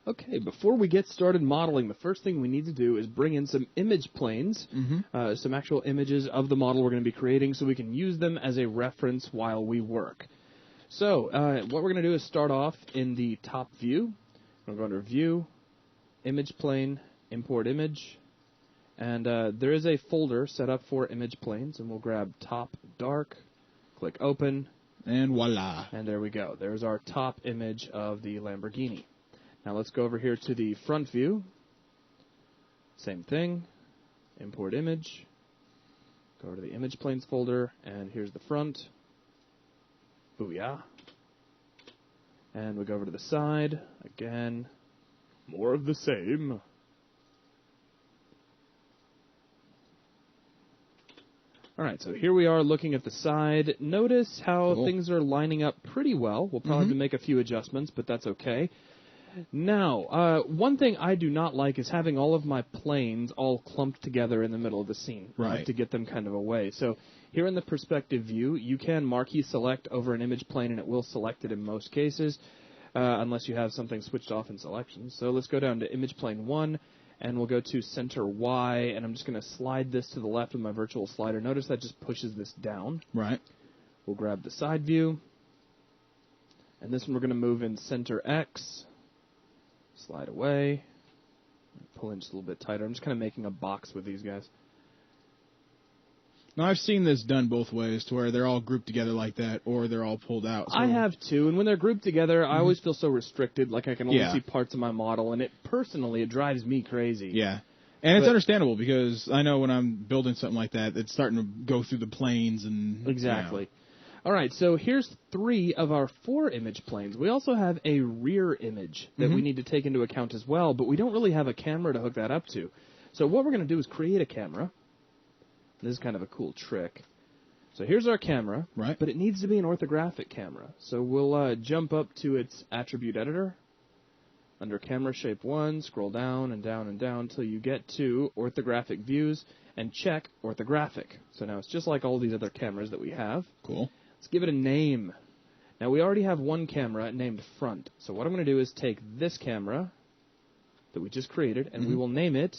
Okay, before we get started modeling, the first thing we need to do is bring in some image planes, some actual images of the model we're going to be creating so we can use them as a reference while we work. So what we're going to do is start off in the top view. We'll go under View, Image Plane, Import Image, and there is a folder set up for image planes, and we'll grab Top Dark, click Open, and voila. And there we go. There's our top image of the Lamborghini. Now let's go over here to the front view. Same thing. Import image. Go to the image planes folder, and here's the front. Booyah. And we go over to the side. Again, more of the same. All right, so here we are looking at the side. Notice how things are lining up pretty well. We'll probably have to make a few adjustments, but that's okay. Now, one thing I do not like is having all of my planes all clumped together in the middle of the scene. Right. I have to get them kind of away. So here in the perspective view, you can marquee select over an image plane, and it will select it in most cases, unless you have something switched off in selections. So let's go down to image plane 1, and we'll go to center Y, and I'm just going to slide this to the left with my virtual slider. Notice that just pushes this down. Right. We'll grab the side view, and this one we're going to move in center X. Slide away. Pull in just a little bit tighter. I'm just kind of making a box with these guys. Now, I've seen this done both ways, to where they're all grouped together like that, or they're all pulled out. So I have too, and when they're grouped together, I always feel so restricted, like I can only see parts of my model, and it drives me crazy. Yeah. And it's understandable, because I know when I'm building something like that, it's starting to go through the planes and... Exactly. All right, so here's 3 of our 4 image planes. We also have a rear image that we need to take into account as well, but we don't really have a camera to hook that up to. So what we're going to do is create a camera. This is kind of a cool trick. So here's our camera, but it needs to be an orthographic camera. So we'll jump up to its attribute editor. Under Camera Shape 1, scroll down and down and down until you get to Orthographic Views and check Orthographic. So now it's just like all these other cameras that we have. Cool. Let's give it a name. Now, we already have one camera named Front. So what I'm going to do is take this camera that we just created, and we will name it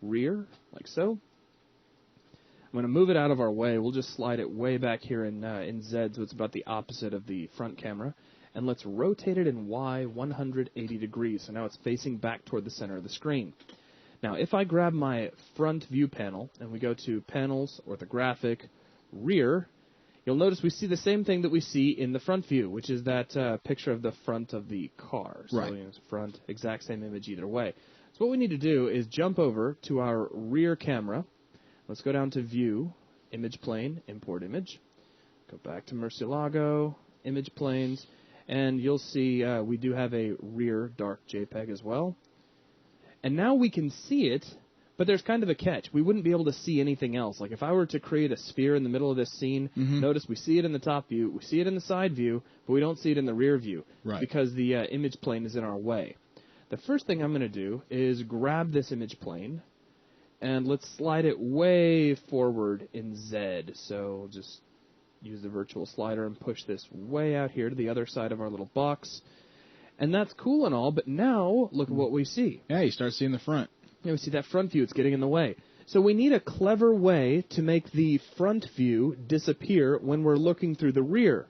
Rear, like so. I'm going to move it out of our way. We'll just slide it way back here in Z, so it's about the opposite of the front camera. And let's rotate it in Y 180 degrees. So now it's facing back toward the center of the screen. Now, if I grab my front view panel, and we go to Panels, Orthographic, Rear, you'll notice we see the same thing that we see in the front view, which is that picture of the front of the car. So it's front, exact same image either way. So what we need to do is jump over to our rear camera. Let's go down to View, Image Plane, Import Image. Go back to Murcielago, Image Planes, and you'll see we do have a rear dark JPEG as well. And now we can see it, but there's kind of a catch. We wouldn't be able to see anything else. Like if I were to create a sphere in the middle of this scene, notice we see it in the top view, we see it in the side view, but we don't see it in the rear view because the image plane is in our way. The first thing I'm going to do is grab this image plane, and let's slide it way forward in Z. So just use the virtual slider and push this way out here to the other side of our little box. And that's cool and all, but now look at what we see. Yeah, you start seeing the front. Yeah, we see that front view. It's getting in the way. So we need a clever way to make the front view disappear when we're looking through the rear.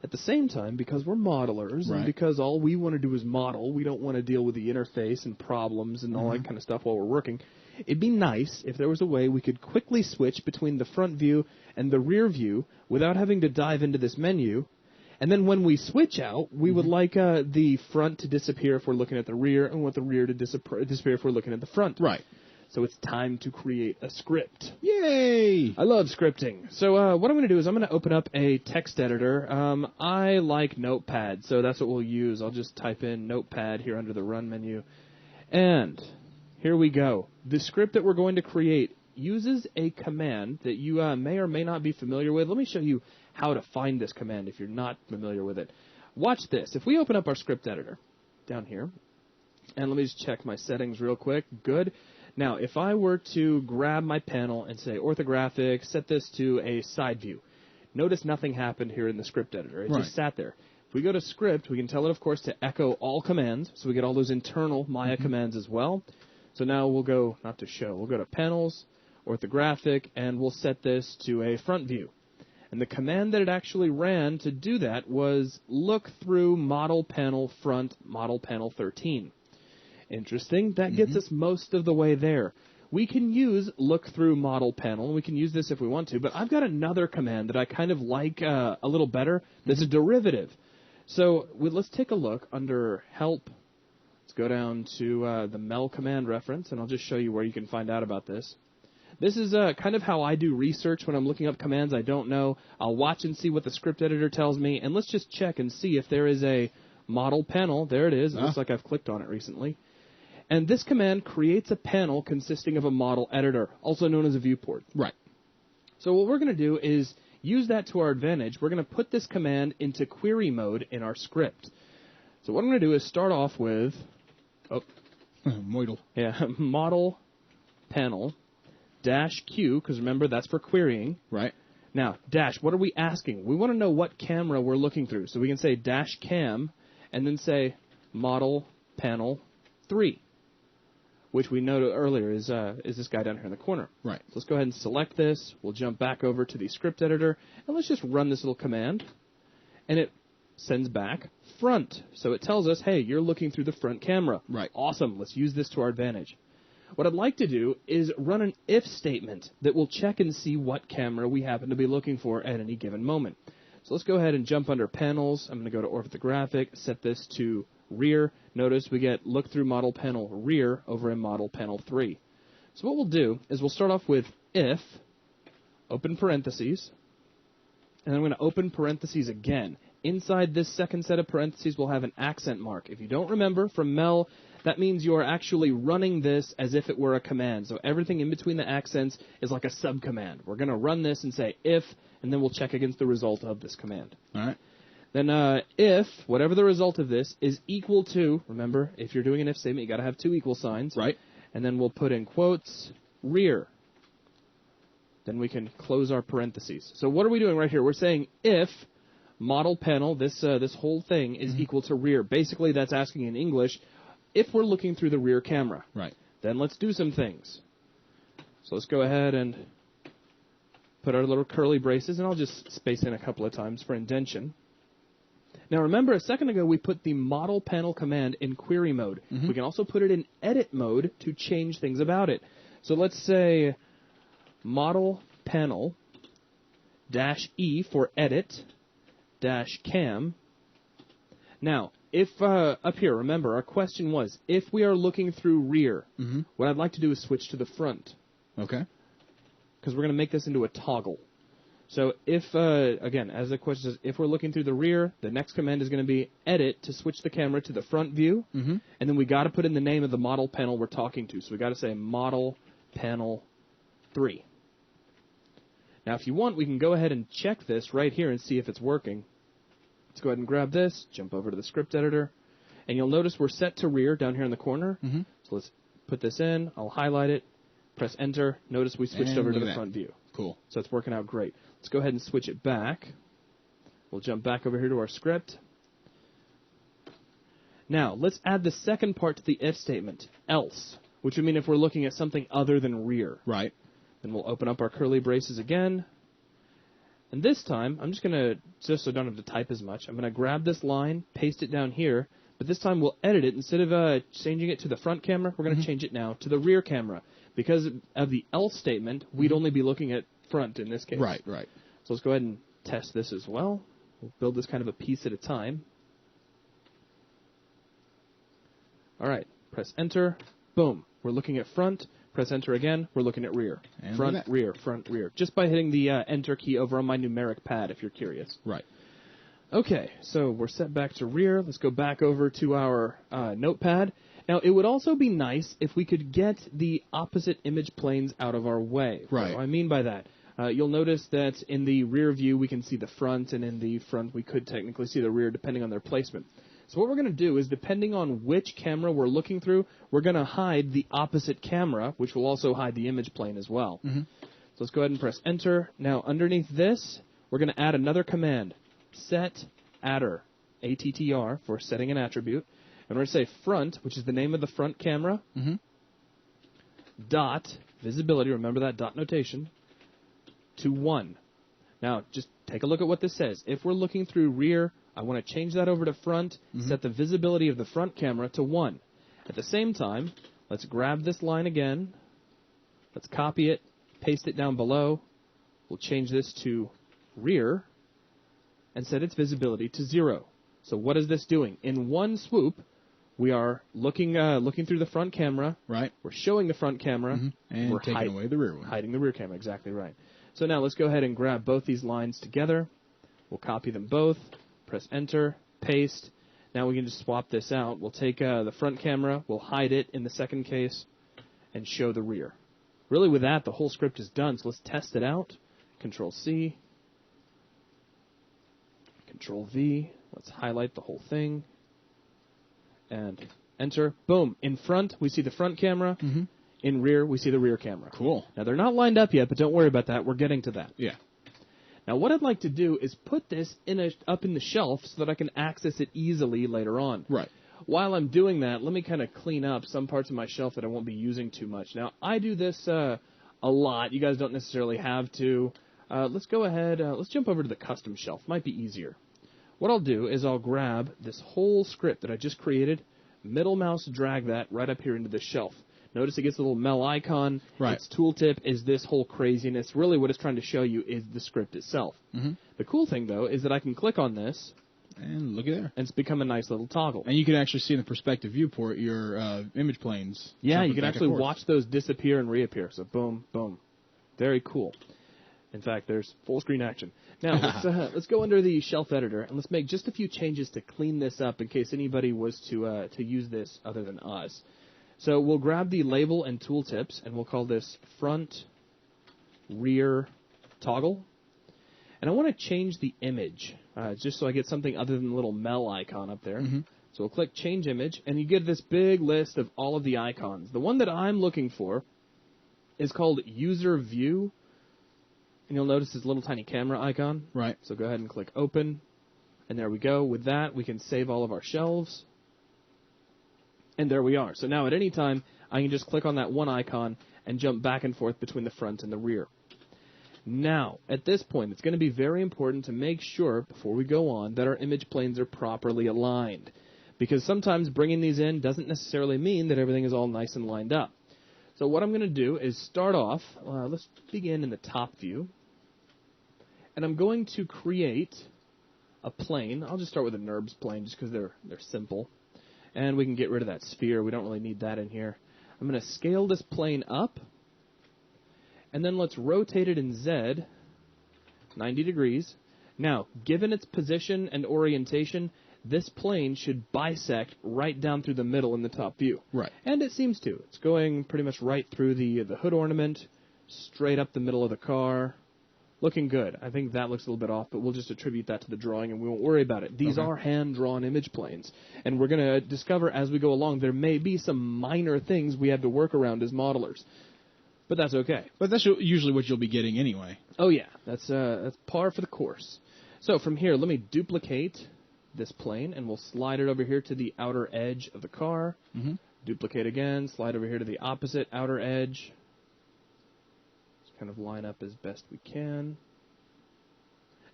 At the same time, because we're modelers and because all we want to do is model, we don't want to deal with the interface and problems and all that kind of stuff while we're working, it'd be nice if there was a way we could quickly switch between the front view and the rear view without having to dive into this menu. And then when we switch out, we would like the front to disappear if we're looking at the rear, and want the rear to disappear if we're looking at the front. Right. So it's time to create a script. Yay! I love scripting. So what I'm going to do is I'm going to open up a text editor. I like Notepad, so that's what we'll use. I'll just type in Notepad here under the Run menu. And here we go. The script that we're going to create uses a command that you may or may not be familiar with. Let me show you how to find this command if you're not familiar with it. Watch this. If we open up our script editor down here, and let me just check my settings real quick. Good. Now, if I were to grab my panel and say orthographic, set this to a side view, notice nothing happened here in the script editor. It just sat there. If we go to script, we can tell it, of course, to echo all commands, so we get all those internal Maya commands as well. So now we'll go, not to show, we'll go to panels, orthographic, and we'll set this to a front view. And the command that it actually ran to do that was look through model panel front model panel 13. Interesting. That gets us most of the way there. We can use look through model panel, and we can use this if we want to, but I've got another command that I kind of like a little better that's a derivative. So let's take a look under help. Let's go down to the mel command reference, and I'll just show you where you can find out about this. This is kind of how I do research when I'm looking up commands I don't know. I'll watch and see what the script editor tells me, and let's just check and see if there is a model panel. There it is. It looks like I've clicked on it recently. And this command creates a panel consisting of a model editor, also known as a viewport. Right. So what we're going to do is use that to our advantage. We're going to put this command into query mode in our script. So what I'm going to do is start off with model panel -q, because remember, that's for querying. Right. Now, dash, what are we asking? We want to know what camera we're looking through. So we can say -cam and then say model panel 3, which we noted earlier is this guy down here in the corner. Right. So let's go ahead and select this. We'll jump back over to the script editor, and let's just run this little command. And it sends back front. So it tells us, hey, you're looking through the front camera. Right. Awesome. Let's use this to our advantage. What I'd like to do is run an if statement that will check and see what camera we happen to be looking for at any given moment. So let's go ahead and jump under panels. I'm going to go to orthographic, set this to rear. Notice we get look through model panel rear over in model panel 3. So what we'll do is we'll start off with if, open parentheses, and I'm going to open parentheses again. Inside this second set of parentheses, we'll have an accent mark. If you don't remember from Mel, that means you're actually running this as if it were a command. So everything in between the accents is like a subcommand. We're going to run this and say if, and then we'll check against the result of this command. All right. Then if, whatever the result of this, is equal to, remember, if you're doing an if statement, you got to have two equal signs. Right. And then we'll put in quotes, rear. Then we can close our parentheses. So what are we doing right here? We're saying if model panel, this whole thing, is equal to rear. Basically, that's asking in English, if we're looking through the rear camera. Right. Then let's do some things. So let's go ahead and put our little curly braces, and I'll just space in a couple of times for indentation. Now remember, a second ago we put the model panel command in query mode. We can also put it in edit mode to change things about it. So let's say model panel -e for edit -cam. Now, if up here, remember, our question was, if we are looking through rear, what I'd like to do is switch to the front. Okay. Because we're going to make this into a toggle. So if, again, as the question says, if we're looking through the rear, the next command is going to be edit to switch the camera to the front view. And then we got to put in the name of the model panel we're talking to. So we got to say model panel 3. Now, if you want, we can go ahead and check this right here and see if it's working. Let's go ahead and grab this, jump over to the script editor, and you'll notice we're set to rear down here in the corner. So let's put this in. I'll highlight it, press enter. Notice we switched over to the front view. Cool. So it's working out great. Let's go ahead and switch it back. We'll jump back over here to our script. Now, let's add the second part to the if statement, else, which would mean if we're looking at something other than rear. Right. Then we'll open up our curly braces again. And this time, I'm just going to, just so I don't have to type as much, I'm going to grab this line, paste it down here, but this time we'll edit it. Instead of changing it to the front camera, we're going to change it now to the rear camera. Because of the else statement, we'd only be looking at front in this case. Right, right. So let's go ahead and test this as well. We'll build this kind of a piece at a time. All right, press enter. Boom. We're looking at front. Press enter again. We're looking at rear. And front, rear, front, rear. Just by hitting the enter key over on my numeric pad, if you're curious. Right. Okay, so we're set back to rear. Let's go back over to our notepad. Now, it would also be nice if we could get the opposite image planes out of our way. Right. What do I mean by that? You'll notice that in the rear view, we can see the front, and in the front, we could technically see the rear, depending on their placement. So what we're going to do is, depending on which camera we're looking through, we're going to hide the opposite camera, which will also hide the image plane as well. So let's go ahead and press enter. Now, underneath this, we're going to add another command, set adder. ATTR, for setting an attribute. And we're going to say front, which is the name of the front camera, dot, visibility, remember that dot notation, to 1. Now, just take a look at what this says. If we're looking through rear, I want to change that over to front, set the visibility of the front camera to 1. At the same time, let's grab this line again. Let's copy it, paste it down below. We'll change this to rear and set its visibility to 0. So what is this doing? In one swoop, we are looking through the front camera. Right. We're showing the front camera. And we're taking away the rear one. Hiding the rear camera, exactly right. So now let's go ahead and grab both these lines together. We'll copy them both, press Enter, paste. Now we can just swap this out. We'll take the front camera, we'll hide it in the second case, and show the rear. Really, with that, the whole script is done. So let's test it out. Control-C, Control-V. Let's highlight the whole thing. And Enter. Boom. In front, we see the front camera. In rear, we see the rear camera. Cool. Now, they're not lined up yet, but don't worry about that. We're getting to that. Yeah. Now, what I'd like to do is put this up in the shelf so that I can access it easily later on. Right. While I'm doing that, let me kind of clean up some parts of my shelf that I won't be using too much. Now, I do this a lot. You guys don't necessarily have to. Let's go ahead. Let's jump over to the custom shelf. Might be easier. What I'll do is I'll grab this whole script that I just created, middle mouse drag that right up here into the shelf. Notice it gets a little Mel icon. Right. Its tooltip is this whole craziness. Really what it's trying to show you is the script itself. The cool thing, though, is that I can click on this. And look at there. And it's become a nice little toggle. And you can actually see in the perspective viewport your image planes. Yeah, you can actually watch those disappear and reappear. So boom, boom. Very cool. In fact, there's full screen action. Now, let's go under the shelf editor, and let's make just a few changes to clean this up in case anybody was to use this other than us. So we'll grab the label and tooltips, and we'll call this front, rear, toggle. And I want to change the image, just so I get something other than the little Mel icon up there. So we'll click Change Image, and you get this big list of all of the icons. The one that I'm looking for is called User View. And you'll notice this little tiny camera icon. Right. So go ahead and click Open. And there we go. With that, we can save all of our shelves. And there we are. So now at any time, I can just click on that one icon and jump back and forth between the front and the rear. Now, at this point, it's going to be very important to make sure, before we go on, that our image planes are properly aligned. Because sometimes bringing these in doesn't necessarily mean that everything is all nice and lined up. So what I'm going to do is start off, let's begin in the top view. And I'm going to create a plane. I'll just start with a NURBS plane just because they're simple. And we can get rid of that sphere. We don't really need that in here. I'm going to scale this plane up. And then let's rotate it in Z 90 degrees. Now, given its position and orientation, this plane should bisect right down through the middle in the top view. Right. And it seems to. It's going pretty much right through the hood ornament, straight up the middle of the car. Looking good. I think that looks a little bit off, but we'll just attribute that to the drawing and we won't worry about it. These are hand-drawn image planes. And we're going to discover as we go along there may be some minor things we have to work around as modelers. But that's okay. But that's usually what you'll be getting anyway. Oh, yeah. That's par for the course. So from here, let me duplicate this plane, and we'll slide it over here to the outer edge of the car. Duplicate again, slide over here to the opposite outer edge. Just kind of line up as best we can.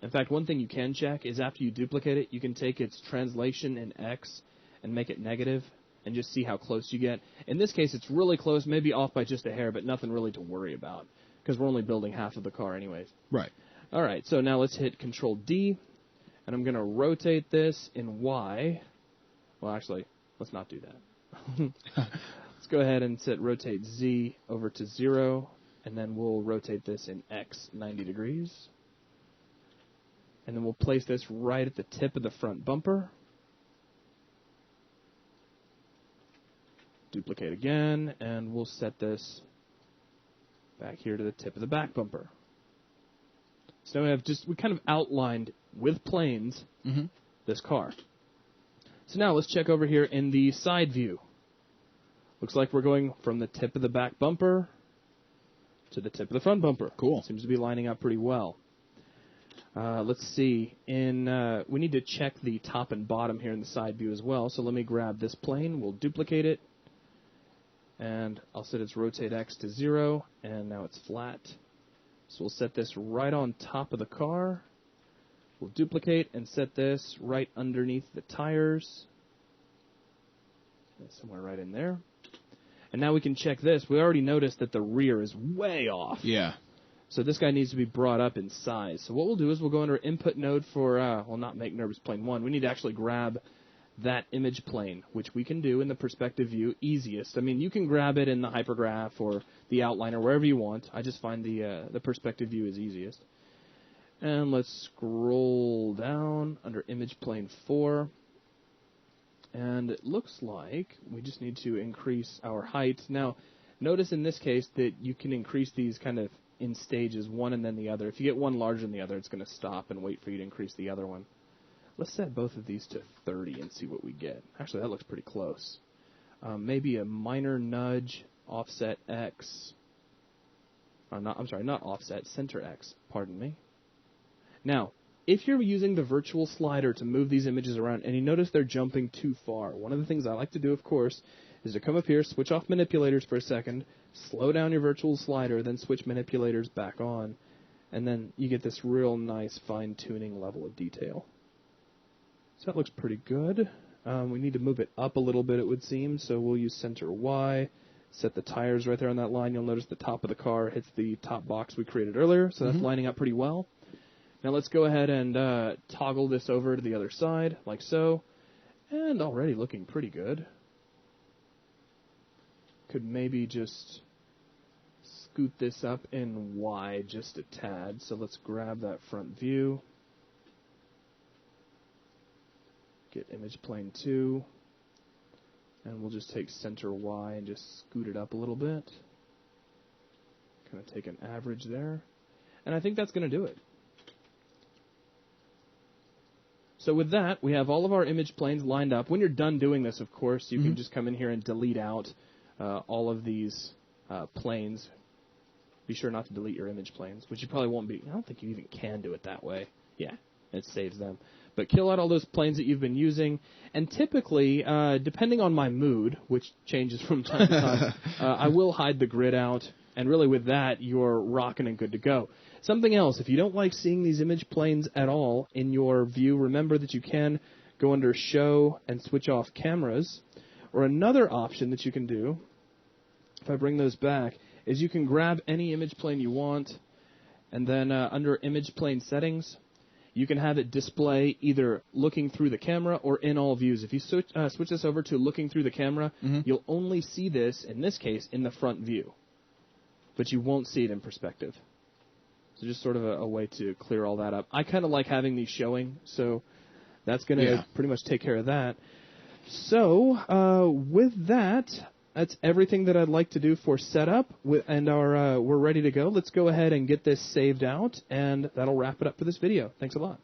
In fact, one thing you can check is after you duplicate it, you can take its translation in X and make it negative and just see how close you get. In this case, it's really close, maybe off by just a hair, but nothing really to worry about because we're only building half of the car anyways. Right. All right, so now let's hit Control-D, and I'm going to rotate this in Y. Well, actually, let's not do that. Let's go ahead and set Rotate Z over to 0, and then we'll rotate this in X 90 degrees. And then we'll place this right at the tip of the front bumper. Duplicate again, and we'll set this back here to the tip of the back bumper. So we kind of outlined with planes this car. So now let's check over here in the side view. Looks like we're going from the tip of the back bumper to the tip of the front bumper. Cool. Seems to be lining up pretty well. Let's see. We need to check the top and bottom here in the side view as well. So let me grab this plane. We'll duplicate it. And I'll set its rotate X to 0. And now it's flat. So we'll set this right on top of the car. We'll duplicate and set this right underneath the tires. Somewhere right in there. And now we can check this. We already noticed that the rear is way off. Yeah. So this guy needs to be brought up in size. So what we'll do is we'll go under input node for, well, not make nervous plane 1. We need to actually grab that image plane, which we can do in the perspective view easiest. I mean, you can grab it in the hypergraph or the outliner, wherever you want. I just find the perspective view is easiest. And let's scroll down under image plane 4. And it looks like we just need to increase our height. Now, notice in this case that you can increase these kind of in stages, one and then the other. If you get one larger than the other, it's going to stop and wait for you to increase the other one. Let's set both of these to 30 and see what we get. Actually, that looks pretty close. Maybe a minor nudge, offset X. Not offset, center X, pardon me. Now, if you're using the virtual slider to move these images around and you notice they're jumping too far, one of the things I like to do, of course, is to come up here, switch off manipulators for a second, slow down your virtual slider, then switch manipulators back on, and then you get this real nice fine-tuning level of detail. So that looks pretty good. We need to move it up a little bit, it would seem, so we'll use center Y, set the tires right there on that line. You'll notice the top of the car hits the top box we created earlier, so that's lining up pretty well. Now let's go ahead and toggle this over to the other side, like so, and already looking pretty good. Could maybe just scoot this up in Y just a tad. So let's grab that front view. Get image plane 2. And we'll just take center Y and just scoot it up a little bit. Kind of take an average there. And I think that's going to do it. So with that, we have all of our image planes lined up. When you're done doing this, of course, you can just come in here and delete out all of these planes. Be sure not to delete your image planes, which you probably won't be. I don't think you even can do it that way. Yeah, it saves them. But kill out all those planes that you've been using. And typically, depending on my mood, which changes from time to time, I will hide the grid out. And really with that, you're rocking and good to go. Something else, if you don't like seeing these image planes at all in your view, remember that you can go under Show and switch off cameras. Or another option that you can do, if I bring those back, is you can grab any image plane you want, and then under image plane settings, you can have it display either looking through the camera or in all views. If you switch this over to looking through the camera, you'll only see this, in this case, in the front view. But you won't see it in perspective. So just sort of a way to clear all that up. I kind of like having these showing, so that's going to pretty much take care of that. So with that, that's everything that I'd like to do for setup, and we're ready to go. Let's go ahead and get this saved out, and that'll wrap it up for this video. Thanks a lot.